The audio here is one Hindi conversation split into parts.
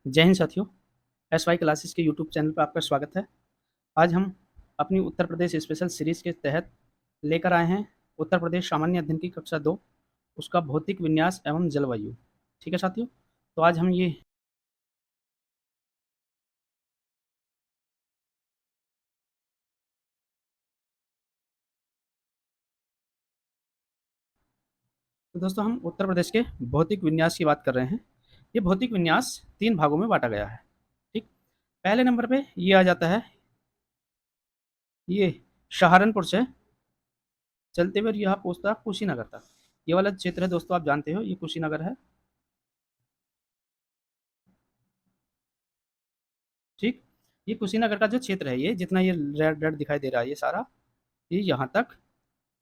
जय हिंद साथियों। एस वाई क्लासेस के यूट्यूब चैनल पर आपका स्वागत है। आज हम अपनी उत्तर प्रदेश स्पेशल सीरीज़ के तहत लेकर आए हैं उत्तर प्रदेश सामान्य अध्ययन की कक्षा 2, उसका भौतिक विन्यास एवं जलवायु। ठीक है साथियों, तो आज हम ये तो दोस्तों हम उत्तर प्रदेश के भौतिक विन्यास की बात कर रहे हैं। ये भौतिक विन्यास 3 भागों में बाँटा गया है। ठीक, पहले नंबर पे ये आ जाता है, ये सहारनपुर से चलते हुए यहाँ पहुँचता है कुशीनगर तक। ये वाला क्षेत्र है दोस्तों, आप जानते हो ये कुशीनगर है। ठीक, ये कुशीनगर का जो क्षेत्र है, ये जितना ये रेड रेड दिखाई दे रहा है ये सारा, ये यहाँ तक,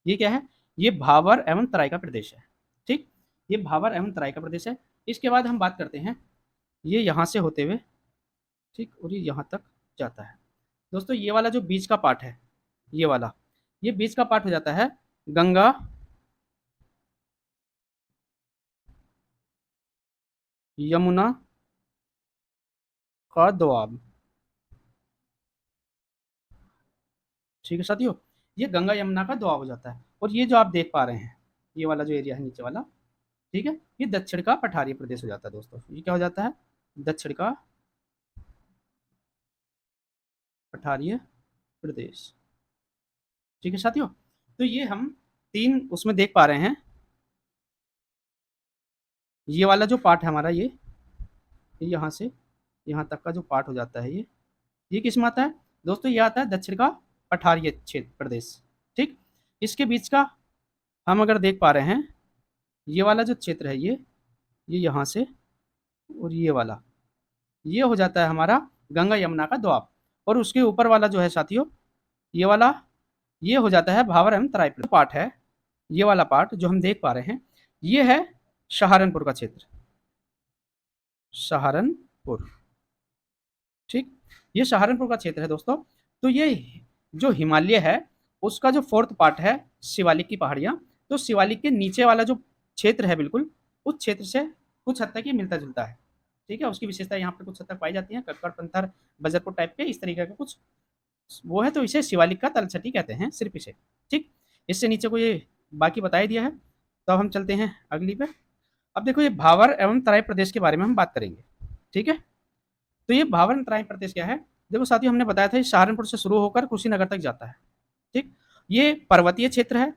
ये क्या है, ये भाबर एवं तराई का प्रदेश है। ठीक, ये भाबर एवं तराई का प्रदेश है। इसके बाद हम बात करते हैं, ये यहाँ से होते हुए, ठीक, और ये यहाँ तक जाता है। दोस्तों ये वाला जो बीच का पार्ट है, ये वाला, ये बीच का पार्ट हो जाता है गंगा यमुना का दोआब। ठीक है साथियों, ये गंगा यमुना का दोआब हो जाता है। और ये जो आप देख पा रहे हैं, ये वाला जो एरिया है नीचे वाला, ठीक है, ये दक्षिण का पठारी प्रदेश हो जाता है दोस्तों। ये क्या हो जाता है, दक्षिण का पठारीय प्रदेश। ठीक है साथियों, तो ये हम 3 उसमें देख पा रहे हैं। ये वाला जो पार्ट है हमारा, ये यहाँ से यहाँ तक का जो पार्ट हो जाता है, ये किस में आता है दोस्तों, ये आता है दक्षिण का पठारीय क्षेत्र प्रदेश। ठीक, इसके बीच का हम अगर देख पा रहे हैं, ये वाला जो क्षेत्र है, ये यहाँ से, और ये वाला, ये हो जाता है हमारा गंगा यमुना का दोआब। और उसके ऊपर वाला जो है साथियों, ये वाला, ये हो जाता है भाबर एवं तराई पार्ट है। ये वाला पार्ट जो हम देख पा रहे हैं, ये है सहारनपुर का क्षेत्र, सहारनपुर। ठीक, ये सहारनपुर का क्षेत्र है दोस्तों। तो ये जो हिमालय है, उसका जो 4th पार्ट है, शिवालिक की पहाड़ियाँ, तो शिवालिक के नीचे वाला जो क्षेत्र है बिल्कुल, उस क्षेत्र से कुछ हद तक ये मिलता-जुलता है। ठीक है, उसकी विशेषता यहाँ पे कुछ हद तक पाई जाती है, कक्कड़ पत्थर, बजरपुर टाइप के इस तरीके का कुछ वो है, तो इसे शिवालिक का तलछटी कहते हैं सिर्फ इसे। ठीक, इससे नीचे को ये बाकी बता ही दिया है। तो अब हम चलते हैं अगली पे। अब देखो ये भाबर एवं तराई प्रदेश के बारे में हम बात करेंगे। ठीक है, तो ये भाबर एवं तराई प्रदेश क्या है, देखो साथियों हमने बताया था, ये सहारनपुर से शुरू होकर कुशीनगर तक जाता है। ठीक, ये पर्वतीय क्षेत्र है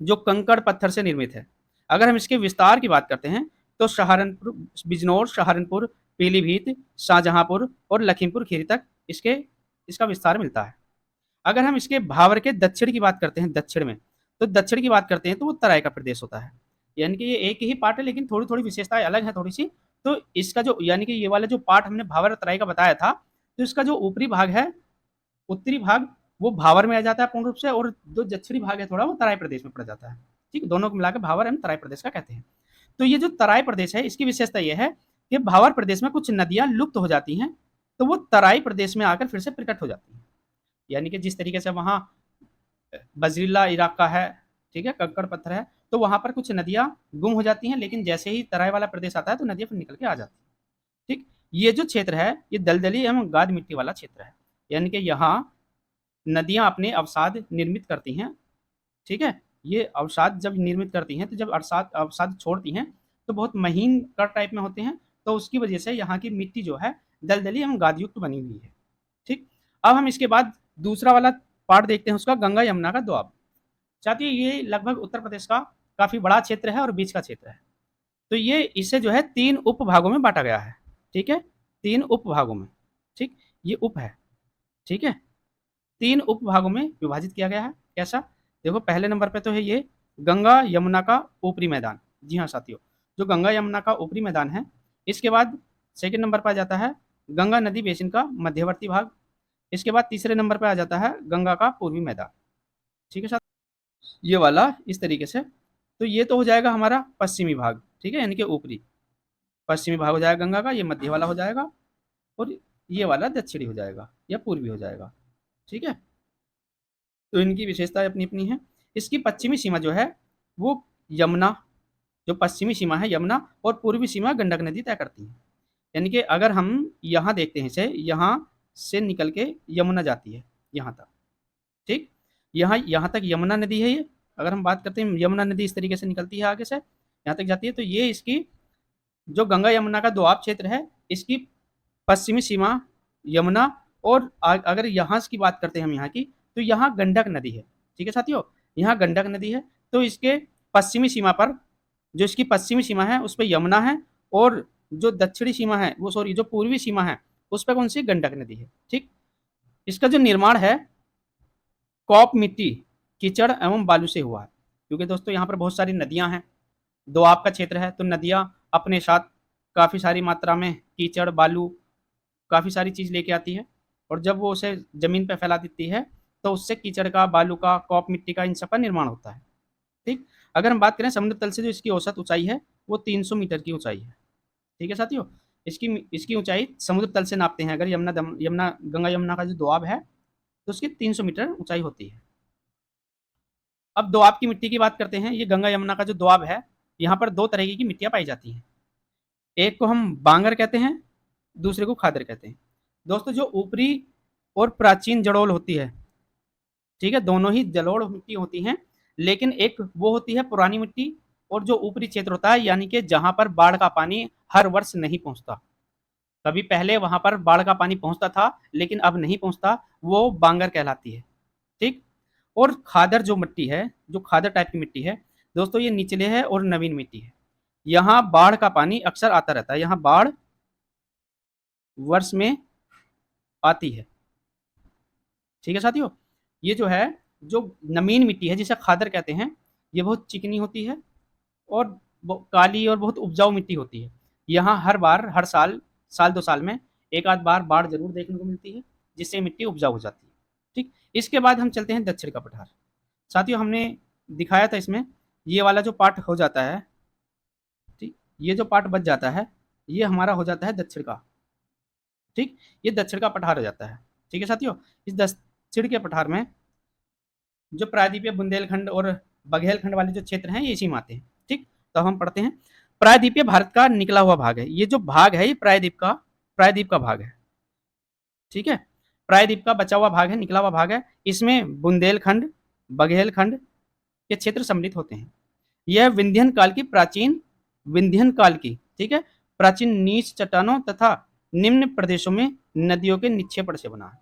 जो कंकड़ पत्थर से निर्मित है। अगर हम इसके विस्तार की बात करते हैं, तो सहारनपुर, बिजनौर, सहारनपुर, पीलीभीत, शाहजहांपुर और लखीमपुर खीरी तक इसका विस्तार मिलता है। अगर हम इसके भाबर के दक्षिण की बात करते हैं, दक्षिण में, तो दक्षिण की बात करते हैं तो वो तराई का प्रदेश होता है। यानी कि ये एक ही पार्ट है, लेकिन थोड़ी थोड़ी विशेषताएं अलग है थोड़ी सी। तो इसका जो, यानी कि ये वाला जो पार्ट हमने भाबर और तराई का बताया था, तो इसका जो ऊपरी भाग है, उत्तरी भाग, वो भाबर में आ जाता है पूर्ण रूप से, और जो दक्षिणी भाग है थोड़ा, वो तराई प्रदेश में पड़ जाता है। ठीक, दोनों को मिलाकर भाबर एवं तराई प्रदेश का कहते हैं। तो ये जो तराई प्रदेश है, इसकी विशेषता ये है कि भाबर प्रदेश में कुछ नदियां लुप्त हो जाती हैं, तो वो तराई प्रदेश में आकर फिर से प्रकट हो जाती हैं। यानी कि जिस तरीके से वहाँ बजरीला इलाका है, ठीक है, कंकड़ पत्थर है, तो वहाँ पर कुछ नदियाँ गुम हो जाती हैं, लेकिन जैसे ही तराई वाला प्रदेश आता है, तो नदियाँ फिर निकल के आ जाती हैं। ठीक, ये जो क्षेत्र है, ये दलदली एवं गाद मिट्टी वाला क्षेत्र है। यानी कि यहाँ नदियाँ अपने अवसाद निर्मित करती हैं। ठीक है, ये अवसाद जब निर्मित करती हैं, तो जब अवसाद अवसाद छोड़ती हैं, तो बहुत महीन कट टाइप में होते हैं, तो उसकी वजह से यहाँ की मिट्टी जो है दलदली एवं गादयुक्त बनी हुई है। ठीक, अब हम इसके बाद दूसरा वाला पार्ट देखते हैं, उसका गंगा यमुना का दोआब। साथियों ये लगभग उत्तर प्रदेश का काफ़ी बड़ा क्षेत्र है और बीच का क्षेत्र है। तो ये इसे जो है 3 उपभागों में बाँटा गया है। ठीक है, 3 उपभागों में। ठीक, ये उप है। ठीक है, 3 उपभागों में विभाजित किया गया है। कैसा? देखो पहले नंबर पे तो है ये गंगा यमुना का ऊपरी मैदान। जी हाँ साथियों, जो गंगा यमुना का ऊपरी मैदान है। इसके बाद सेकंड नंबर पर आ जाता है गंगा नदी बेसिन का मध्यवर्ती भाग। इसके बाद तीसरे नंबर पे आ जाता है गंगा का पूर्वी मैदान। ठीक है साथ, ये वाला इस तरीके से। तो ये तो हो जाएगा हमारा पश्चिमी भाग, ठीक है, यानी कि ऊपरी पश्चिमी भाग हो जाएगा गंगा का, ये मध्य वाला हो जाएगा, और ये वाला दक्षिणी हो जाएगा या पूर्वी हो जाएगा। ठीक है, तो इनकी विशेषताएं अपनी अपनी हैं। इसकी पश्चिमी सीमा जो है, वो यमुना, जो पश्चिमी सीमा है यमुना, और पूर्वी सीमा गंडक नदी तय करती है। यानी कि अगर हम यहाँ देखते हैं इसे, यहाँ से निकल के यमुना जाती है यहाँ तक, ठीक। यहाँ तक यमुना नदी है ये। अगर हम बात करते हैं, यमुना नदी इस तरीके से निकलती है आगे से, यहाँ तक जाती है। तो ये इसकी जो गंगा यमुना का दोआब क्षेत्र है, इसकी पश्चिमी सीमा यमुना। और अगर यहाँ की बात करते हैं हम यहाँ की, तो यहाँ गंडक नदी है, ठीक है साथियों, यहाँ गंडक नदी है। तो इसके पश्चिमी सीमा पर, जो इसकी पश्चिमी सीमा है उस पर यमुना है, और जो दक्षिणी सीमा है वो, सॉरी, जो पूर्वी सीमा है उस पर कौन सी, गंडक नदी है, ठीक। इसका जो निर्माण है कॉप मिट्टी, कीचड़ एवं बालू से हुआ है, क्योंकि दोस्तों यहाँ पर बहुत सारी नदियां हैं, दोआब का क्षेत्र है, तो नदियां अपने साथ काफ़ी सारी मात्रा में कीचड़, बालू, काफ़ी सारी चीज़ लेके आती है, और जब वो उसे ज़मीन पर फैला देती है तो उससे कीचड़ का, बालू का, कॉप मिट्टी का, इन सब का निर्माण होता है, ठीक। अगर हम बात करें समुद्र तल से, जो इसकी औसत ऊंचाई है वो 300 मीटर की ऊंचाई है, ठीक है साथियों। इसकी इसकी ऊंचाई समुद्र तल से नापते हैं, अगर यमुना गंगा यमुना का जो दोआब है तो उसकी 300 मीटर ऊंचाई होती है। अब दोआब की मिट्टी की बात करते हैं। ये गंगा यमुना का जो दोआब है, यहाँ पर दो तरह की मिट्टियाँ पाई जाती हैं। एक को हम बांगर कहते हैं, दूसरे को खादर कहते हैं। दोस्तों जो ऊपरी और प्राचीन जड़ोल होती है, ठीक है, दोनों ही जलोढ़ मिट्टी होती हैं, लेकिन एक वो होती है पुरानी मिट्टी, और जो ऊपरी क्षेत्र होता है, यानी कि जहाँ पर बाढ़ का पानी हर वर्ष नहीं पहुँचता, कभी पहले वहाँ पर बाढ़ का पानी पहुँचता था लेकिन अब नहीं पहुँचता, वो बांगर कहलाती है, ठीक। और खादर जो मिट्टी है, जो खादर टाइप की मिट्टी है दोस्तों, ये निचले है और नवीन मिट्टी है। यहाँ बाढ़ का पानी अक्सर आता रहता है, यहाँ बाढ़ वर्ष में आती है, ठीक है साथियों। ये जो है, जो नवीन मिट्टी है जिसे खादर कहते हैं, ये बहुत चिकनी होती है और काली और बहुत उपजाऊ मिट्टी होती है। यहाँ हर बार, हर साल, साल 2 साल में एक आध बार बाढ़ जरूर देखने को मिलती है, जिससे मिट्टी उपजाऊ हो जाती है, ठीक। इसके बाद हम चलते हैं दक्षिण का पठार। साथियों हमने दिखाया था इसमें, ये वाला जो पार्ट हो जाता है, ठीक, ये जो पार्ट बच जाता है, ये हमारा हो जाता है दक्षिण का, ठीक। ये दक्षिण का पठार हो जाता है, ठीक है साथियों। इस दक्षिण के पठार में जो प्रायद्वीपीय बुंदेलखंड और बघेलखंड वाले जो क्षेत्र हैं, ये इसी में आते हैं, ठीक। तो हम पढ़ते हैं, प्रायद्वीपीय भारत का निकला हुआ भाग है। ये जो भाग है, ये प्रायद्वीप का भाग है, ठीक है। प्रायद्वीप का बचा हुआ भाग है, निकला हुआ भाग है। इसमें बुंदेलखंड, बघेलखंड के क्षेत्र सम्मिलित होते हैं। यह विंध्यन काल की, ठीक है, प्राचीन नीच चट्टानों तथा निम्न प्रदेशों में नदियों के निक्षेपण से बना है।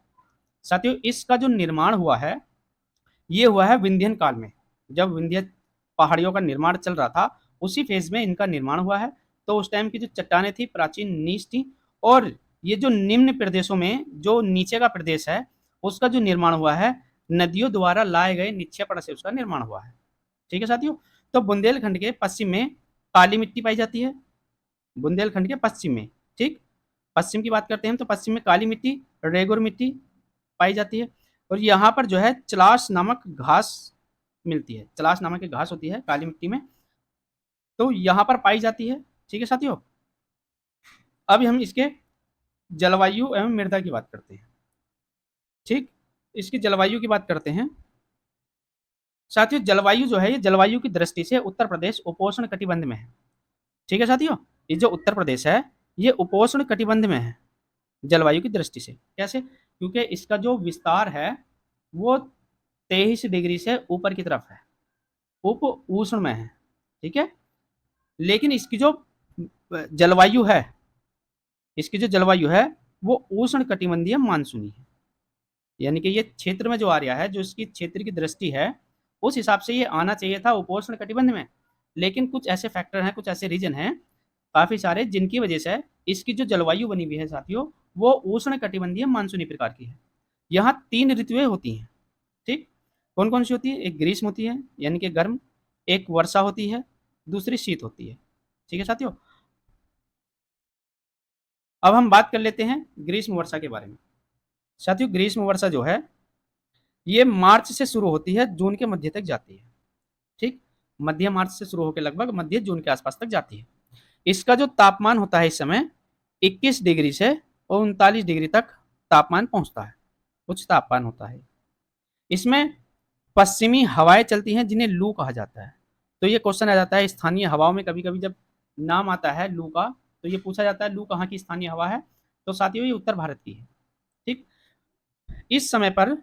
साथियों इसका जो निर्माण हुआ है, ये हुआ है विंध्यन काल में, जब विंध्य पहाड़ियों का निर्माण चल रहा था, उसी फेज में इनका निर्माण हुआ है। तो उस टाइम की जो चट्टानें थी, प्राचीन नीच थी, और ये जो निम्न प्रदेशों में, जो नीचे का प्रदेश है, उसका जो निर्माण हुआ है, नदियों द्वारा लाए गए निक्षेपण से उसका निर्माण हुआ है, ठीक है साथियों। तो बुंदेलखंड के पश्चिम में काली मिट्टी पाई जाती है, बुंदेलखंड के पश्चिम में, ठीक। पश्चिम की बात करते हैं तो पश्चिम में काली मिट्टी, रेगुर मिट्टी पाई जाती है। और यहाँ पर जो है चलाश नामक घास मिलती है, चलाश नामक एक घास होती है काली मिट्टी में, तो यहाँ पर पाई जाती है, ठीक है साथियों। अब हम इसके जलवायु एवं मृदा की बात करते हैं, ठीक। इसकी जलवायु की बात करते हैं साथियों। जलवायु जो है, ये जलवायु की दृष्टि से उत्तर प्रदेश उपोष्ण कटिबंध में है, ठीक है साथियों। ये जो उत्तर प्रदेश है, ये उपोष्ण कटिबंध में है जलवायु की दृष्टि से। कैसे? क्योंकि इसका जो विस्तार है वो 23 डिग्री से ऊपर की तरफ है, उप उष्ण में है, ठीक है। लेकिन इसकी जो जलवायु है, वो उष्ण कटिबंधीय मानसूनी है। यानी कि ये क्षेत्र में जो आ रहा है, जो इसकी क्षेत्र की दृष्टि है, उस हिसाब से ये आना चाहिए था उपोष्ण कटिबंध में। लेकिन कुछ ऐसे फैक्टर हैं, कुछ ऐसे रीजन हैं काफ़ी सारे, जिनकी वजह से इसकी जो जलवायु बनी हुई है साथियों, वो उष्ण कटिबंधीय मानसूनी प्रकार की है। यहाँ 3 ऋतुएं होती हैं, ठीक। कौन कौन सी होती है? एक ग्रीष्म होती है यानी कि गर्म, एक वर्षा होती है, दूसरी शीत होती है, ठीक है साथियों। अब हम बात कर लेते हैं ग्रीष्म वर्षा के बारे में। साथियों ग्रीष्म वर्षा जो है, ये मार्च से शुरू होती है, जून के मध्य तक जाती है, ठीक। मध्य मार्च से शुरू होकर लगभग मध्य जून के आसपास तक जाती है। इसका जो तापमान होता है इस समय 21 डिग्री से 39 डिग्री तक तापमान पहुंचता है, उच्च तापमान होता है। इसमें पश्चिमी हवाएं चलती हैं, जिन्हें लू कहा जाता है। तो ये क्वेश्चन आ जाता है, स्थानीय हवाओं में कभी कभी जब नाम आता है लू का, तो ये पूछा जाता है लू कहाँ की स्थानीय हवा है, तो साथियों ये उत्तर भारत की है। ठीक, इस समय पर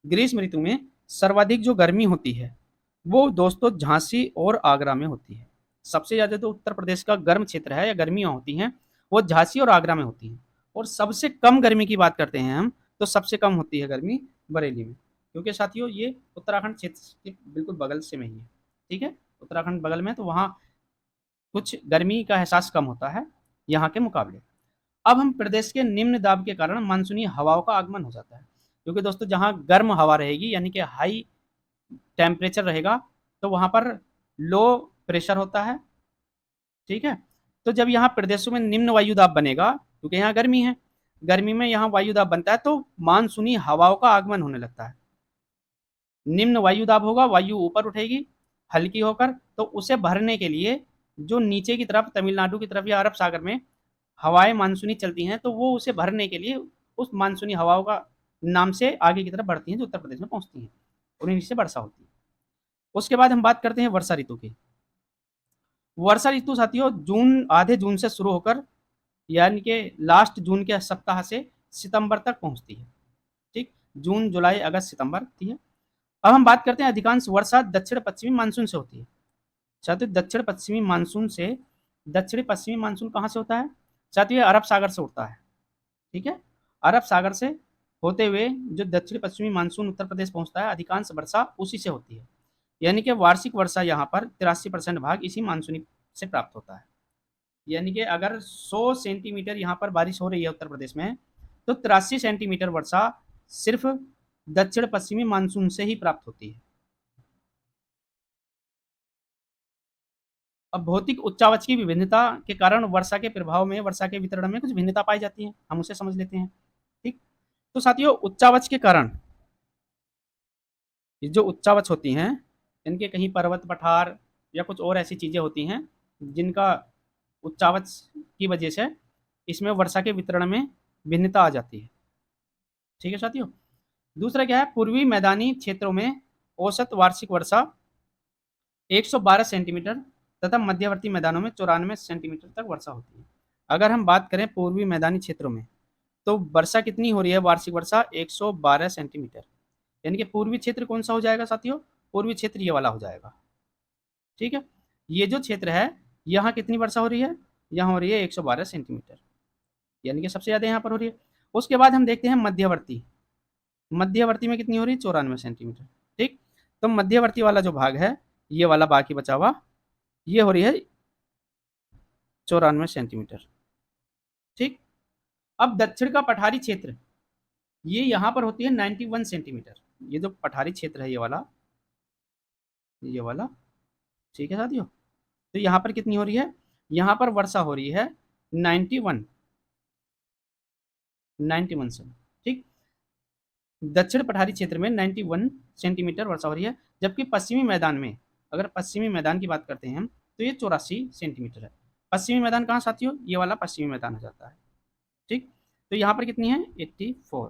ग्रीष्म ऋतु में सर्वाधिक जो गर्मी होती है वो दोस्तों झांसी और आगरा में होती है। सबसे ज्यादा जो उत्तर प्रदेश का गर्म क्षेत्र है या गर्मियां होती हैं वो झांसी और आगरा में होती हैं। और सबसे कम गर्मी की बात करते हैं हम, तो सबसे कम होती है गर्मी बरेली में, क्योंकि साथियों ये उत्तराखंड क्षेत्र के बिल्कुल बगल से में ही है। ठीक है, उत्तराखंड बगल में, तो वहाँ कुछ गर्मी का एहसास कम होता है यहाँ के मुकाबले। अब हम प्रदेश के निम्न दाब के कारण मानसूनी हवाओं का आगमन हो जाता है, क्योंकि दोस्तों जहाँ गर्म हवा रहेगी यानी कि हाई टेम्परेचर रहेगा तो वहाँ पर लो प्रेशर होता है। ठीक है, तो जब यहाँ प्रदेशों में निम्न वायुदाब बनेगा, क्योंकि यहाँ गर्मी है, गर्मी में यहाँ वायुदाब बनता है तो मानसूनी हवाओं का आगमन होने लगता है। निम्न वायुदाब होगा, वायु ऊपर उठेगी हल्की होकर, तो उसे भरने के लिए जो नीचे की तरफ तमिलनाडु की तरफ या अरब सागर में हवाएं मानसूनी चलती हैं, तो वो उसे भरने के लिए उस मानसूनी हवाओं का नाम से आगे की तरफ बढ़ती हैं, जो उत्तर प्रदेश में पहुंचती हैं और इन्हीं से वर्षा होती है। उसके बाद हम बात करते हैं वर्षा ऋतु की। वर्षा ऋतु साथियों जून, आधे जून से शुरू होकर यानी कि लास्ट जून के सप्ताह से सितंबर तक पहुंचती है। ठीक, जून जुलाई अगस्त सितंबर होती है। अब हम बात करते हैं अधिकांश वर्षा दक्षिण पश्चिमी मानसून से होती है। साथियों दक्षिण पश्चिमी मानसून से, दक्षिणी पश्चिमी मानसून कहाँ से होता है साथियों? अरब सागर से उठता है। ठीक है, अरब सागर से होते हुए जो दक्षिण पश्चिमी मानसून उत्तर प्रदेश पहुंचता है, अधिकांश वर्षा उसी से होती है। यानी कि वार्षिक वर्षा यहाँ पर 83% भाग इसी मानसूनी से प्राप्त होता है। यानी कि अगर 100 सेंटीमीटर यहाँ पर बारिश हो रही है उत्तर प्रदेश में, तो 83 सेंटीमीटर वर्षा सिर्फ दक्षिण पश्चिमी मानसून से ही प्राप्त होती है। अब भौतिक उच्चावच की विभिन्नता के कारण वर्षा के प्रभाव में, वर्षा के वितरण में कुछ भिन्नता पाई जाती है, हम उसे समझ लेते हैं। ठीक, तो साथियों उच्चावच के कारण, ये जो उच्चावच होती हैं इनके कहीं पर्वत पठार या कुछ और ऐसी चीजें होती हैं जिनका उच्चावच की वजह से इसमें वर्षा के वितरण में भिन्नता आ जाती है। ठीक है साथियों, दूसरा क्या है, पूर्वी मैदानी क्षेत्रों में औसत वार्षिक वर्षा 112 सेंटीमीटर तथा मध्यवर्ती मैदानों में 94 सेंटीमीटर तक वर्षा होती है। अगर हम बात करें पूर्वी मैदानी क्षेत्रों में, तो वर्षा कितनी हो रही है? वार्षिक वर्षा 112 सेंटीमीटर। यानी कि पूर्वी क्षेत्र कौन सा हो जाएगा साथियों? पूर्वी क्षेत्र ये वाला हो जाएगा। ठीक है, ये जो क्षेत्र है यहाँ कितनी वर्षा हो रही है? यहाँ हो रही है 112 सेंटीमीटर, यानी कि सबसे ज्यादा यहाँ पर हो रही है। उसके बाद हम देखते हैं मध्यवर्ती, मध्यवर्ती में कितनी हो रही है? 94 सेंटीमीटर। ठीक, तो मध्यवर्ती वाला जो भाग है ये वाला बाकी बचा हुआ, ये हो रही है 94 सेंटीमीटर। ठीक, अब दक्षिण का पठारी क्षेत्र ये यहाँ पर होती है 91 सेंटीमीटर। ये जो पठारी क्षेत्र है ये वाला, ये वाला। ठीक है साथियों, तो यहाँ पर कितनी हो रही है? यहाँ पर वर्षा हो रही है 91 से। ठीक, दक्षिण पठारी क्षेत्र में 91 सेंटीमीटर वर्षा हो रही है, जबकि पश्चिमी मैदान में, अगर पश्चिमी मैदान की बात करते हैं हम, तो ये 84 सेंटीमीटर है। पश्चिमी मैदान कहाँ साथियों? ये वाला पश्चिमी मैदान हो जाता है। ठीक, तो यहाँ पर कितनी है? 84।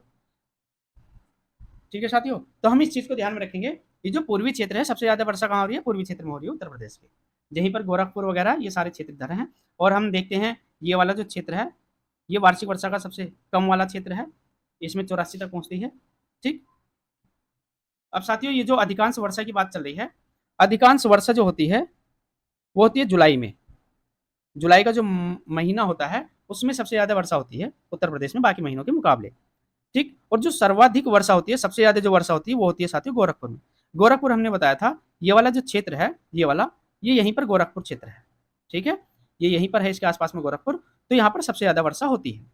ठीक है साथियों, तो हम इस चीज को ध्यान में रखेंगे, ये जो पूर्वी क्षेत्र है सबसे ज्यादा वर्षा कहाँ हो रही है? पूर्वी क्षेत्र में हो रही है उत्तर प्रदेश के, यहीं पर गोरखपुर वगैरह ये सारे क्षेत्र इधर हैं। और हम देखते हैं ये वाला जो क्षेत्र है ये वार्षिक वर्षा का सबसे कम वाला क्षेत्र है, इसमें 84 तक पहुंचती है। ठीक, अब साथियों ये जो अधिकांश वर्षा की बात चल रही है, अधिकांश वर्षा जो होती है वो होती है जुलाई में। जुलाई का जो महीना होता है उसमें सबसे ज्यादा वर्षा होती है उत्तर प्रदेश में बाकी महीनों के मुकाबले। ठीक, और जो सर्वाधिक वर्षा होती है, सबसे ज्यादा जो वर्षा होती है वो होती है साथियों गोरखपुर में। गोरखपुर हमने बताया था ये वाला जो क्षेत्र है ये वाला, ये यहीं पर गोरखपुर क्षेत्र है। ठीक है, ये यहीं पर है, इसके आसपास में गोरखपुर, तो यहाँ पर सबसे ज्यादा वर्षा होती है,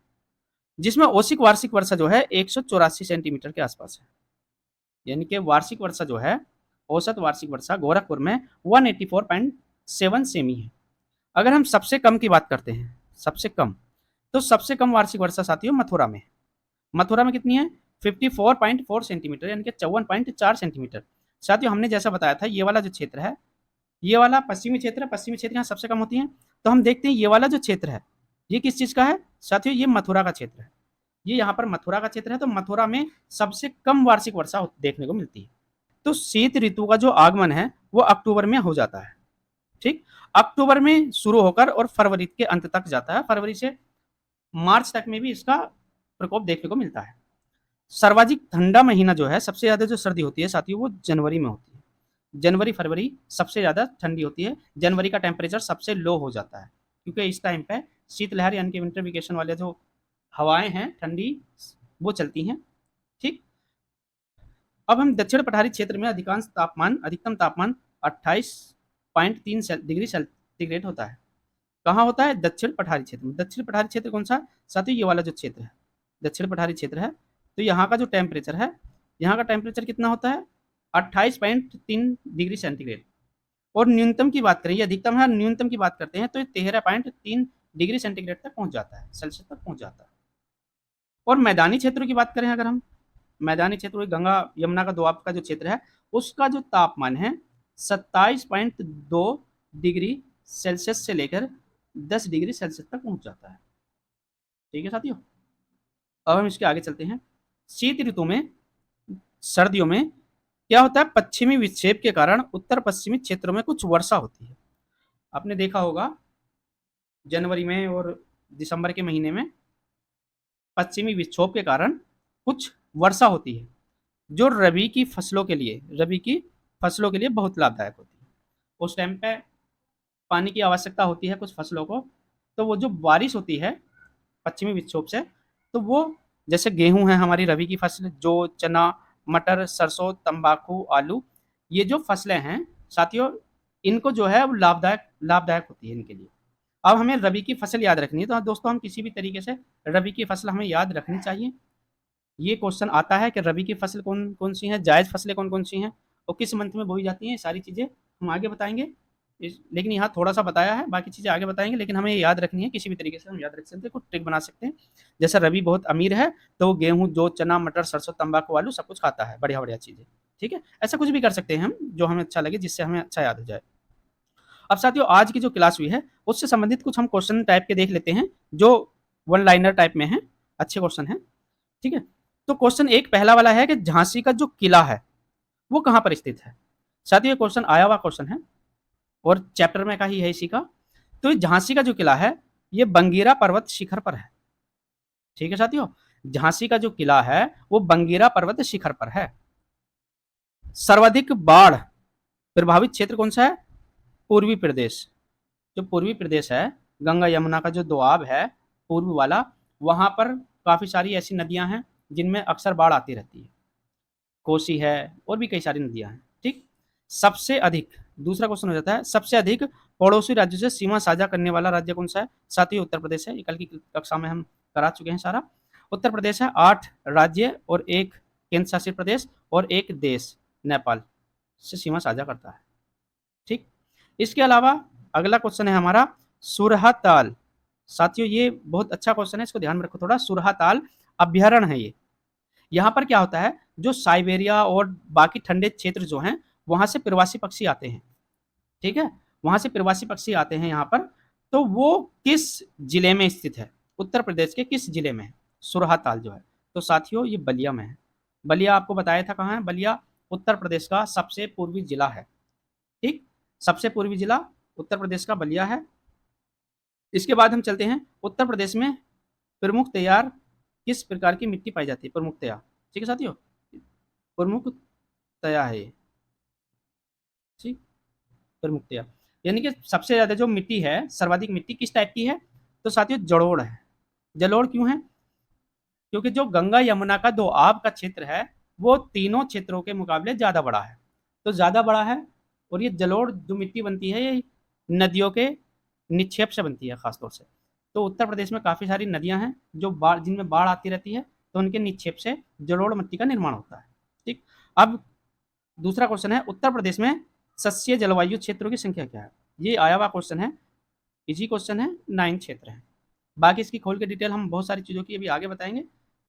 जिसमें औसत वार्षिक वर्षा जो है 184 सेंटीमीटर के आसपास है। यानी कि वार्षिक वर्षा जो है, औसत वार्षिक वर्षा गोरखपुर में 184.7 सेमी है। अगर हम सबसे कम की बात करते हैं, सबसे कम, तो सबसे कम वार्षिक वर्षा साथियों मथुरा में। मथुरा में कितनी है? 54.4 सेंटीमीटर, यानी कि 54.4 सेंटीमीटर। साथियों हमने जैसा बताया था ये वाला जो क्षेत्र है, ये वाला पश्चिमी क्षेत्र है, पश्चिमी क्षेत्र यहाँ सबसे कम होती है। तो हम देखते हैं ये वाला जो क्षेत्र है ये किस चीज का है साथियों? ये मथुरा का क्षेत्र है। ये यहाँ पर मथुरा का क्षेत्र है, तो मथुरा में सबसे कम वार्षिक वर्षा देखने को मिलती है। तो शीत ऋतु का जो आगमन है वो अक्टूबर में हो जाता है। ठीक। अक्टूबर में शुरू होकर और फरवरी के अंत तक जाता है, फरवरी से मार्च तक में भी इसका प्रकोप देखने को मिलता है। सर्वाधिक ठंडा महीना जो है, सबसे ज़्यादा जो सर्दी होती है साथियों, वो जनवरी में होती है। जनवरी फरवरी सबसे ज़्यादा ठंडी होती है। जनवरी का टेम्परेचर सबसे लो हो जाता है, क्योंकि इस टाइम पे शीतलहर यानी कि विंटर वेकेशन वाले जो हवाएं हैं ठंडी, वो चलती हैं। ठीक। अब हम दक्षिण पठारी क्षेत्र में अधिकतम तापमान 28.3 डिग्री सेंटीग्रेड होता है। कहाँ होता है? दक्षिण पठारी क्षेत्र में। दक्षिण पठारी क्षेत्र कौन सा? साथियों ये वाला जो क्षेत्र है, दक्षिण पठारी क्षेत्र है। तो यहाँ का जो टेम्परेचर है, यहाँ का टेम्परेचर कितना होता है? 28.3 डिग्री सेंटीग्रेड। और न्यूनतम की बात करें, ये अधिकतम है, न्यूनतम की बात करते हैं तो ये 13.3 डिग्री सेंटीग्रेड तक पहुंच जाता है, सेल्सियस तक पहुंच जाता है। और मैदानी क्षेत्रों की बात करें अगर हम, मैदानी क्षेत्र गंगा यमुना का दोआब का जो क्षेत्र है, उसका जो तापमान है 27.2 डिग्री सेल्सियस से लेकर 10 डिग्री सेल्सियस तक पहुंच जाता है। ठीक है साथियों। अब हम इसके आगे चलते हैं। शीत ऋतु में, सर्दियों में क्या होता है? पश्चिमी विक्षेप के कारण उत्तर पश्चिमी क्षेत्रों में कुछ वर्षा होती है। आपने देखा होगा जनवरी में और दिसंबर के महीने में पश्चिमी विक्षोभ के कारण कुछ वर्षा होती है, जो रबी की फसलों के लिए बहुत लाभदायक होती है। उस टाइम पे पानी की आवश्यकता होती है कुछ फसलों को, तो वो जो बारिश होती है पश्चिमी विक्षोभ से, तो वो जैसे गेहूं है हमारी रबी की फसल, जो चना, मटर, सरसों, तंबाकू, आलू, ये जो फसलें हैं साथियों, इनको जो है वो लाभदायक होती है इनके लिए। अब हमें रबी की फसल याद रखनी है, तो दोस्तों हम किसी भी तरीके से रबी की फसल हमें याद रखनी चाहिए। ये क्वेश्चन आता है कि रबी की फसल कौन कौन सी हैं, जायज़ फसलें कौन कौन सी हैं और किस मंथ में बोई जाती हैं, सारी चीज़ें हम आगे बताएंगे। लेकिन यहाँ थोड़ा सा बताया है, बाकी चीज़ें आगे बताएंगे, लेकिन हमें ये याद रखनी है, किसी भी तरीके से हम याद रख सकते हैं, कुछ ट्रिक बना सकते हैं। जैसे रबी बहुत अमीर है तो वो गेहूँ, जो चना, मटर, सरसों, तंबाकू, आलू सब कुछ खाता है, बढ़िया बढ़िया चीज़ें। ठीक है, ऐसा कुछ भी कर सकते हैं हम जो हमें अच्छा लगे, जिससे हमें अच्छा याद हो जाए। अब साथियों आज की जो क्लास हुई है उससे संबंधित कुछ हम क्वेश्चन टाइप के देख लेते हैं, जो वन लाइनर टाइप में है, अच्छे क्वेश्चन है। ठीक है, तो क्वेश्चन एक पहला वाला है कि झांसी का जो किला है वो कहाँ पर स्थित है। साथियों ये क्वेश्चन आया हुआ क्वेश्चन है और चैप्टर में का ही है इसी का। तो झांसी का जो किला है ये बंगीरा पर्वत शिखर पर है। ठीक है साथियों, झांसी का जो किला है वो बंगीरा पर्वत शिखर पर है। सर्वाधिक बाढ़ प्रभावित क्षेत्र कौन सा है? पूर्वी प्रदेश। जो पूर्वी प्रदेश है, गंगा यमुना का जो दोआब है पूर्व वाला, वहां पर काफी सारी ऐसी नदियां हैं जिनमें अक्सर बाढ़ आती रहती है। कोसी है और भी कई सारी नदियां हैं। ठीक। सबसे अधिक, दूसरा क्वेश्चन हो जाता है, सबसे अधिक पड़ोसी राज्यों से सीमा साझा करने वाला राज्य कौन सा है? साथ ही उत्तर प्रदेश है। कल की कक्षा में हम करा चुके हैं सारा। उत्तर प्रदेश है। 8 राज्य और 1 केंद्र शासित प्रदेश और 1 देश नेपाल से सीमा साझा करता है। ठीक। इसके अलावा अगला क्वेश्चन है हमारा सुरहा ताल। साथियों ये बहुत अच्छा क्वेश्चन है, इसको ध्यान में रखो थोड़ा। सुरहा ताल अभ्यारण्य है ये। यहाँ पर क्या होता है, जो साइबेरिया और बाकी ठंडे क्षेत्र जो हैं वहां से प्रवासी पक्षी आते हैं। ठीक है, वहां से प्रवासी पक्षी आते हैं यहाँ पर। तो वो किस जिले में स्थित है? उत्तर प्रदेश के किस जिले में है सुरहा ताल जो है? तो साथियों ये बलिया में है। बलिया आपको बताया था कहाँ है, बलिया उत्तर प्रदेश का सबसे पूर्वी जिला है। ठीक, सबसे पूर्वी जिला उत्तर प्रदेश का बलिया है। इसके बाद हम चलते हैं, उत्तर प्रदेश में प्रमुख तैयार किस प्रकार की मिट्टी पाई जाती है? प्रमुख तैयार। ठीक है साथियों, प्रमुख तैयार है ये। ठीक, प्रमुख तैयार यानी कि सबसे ज्यादा जो मिट्टी है, सर्वाधिक मिट्टी किस टाइप की है? तो साथियों जलोढ़ है। जलोढ़ क्यों है? क्योंकि जो गंगा यमुना का दोआब का क्षेत्र है वो तीनों क्षेत्रों के मुकाबले ज्यादा बड़ा है, तो ज्यादा बड़ा है। और ये जलोढ़ जो मिट्टी बनती है ये नदियों के निक्षेप से बनती है खासतौर से। तो उत्तर प्रदेश में काफ़ी सारी नदियां हैं जो बाढ़, जिनमें बाढ़ आती रहती है, तो उनके निक्षेप से जलोढ़ मिट्टी का निर्माण होता है। ठीक। अब दूसरा क्वेश्चन है, उत्तर प्रदेश में सस्य जलवायु क्षेत्रों की संख्या क्या है? ये आया हुआ क्वेश्चन है, इजी क्वेश्चन है, 9 क्षेत्र है। बाकी इसकी खोल के डिटेल हम बहुत सारी चीज़ों की अभी आगे बताएंगे।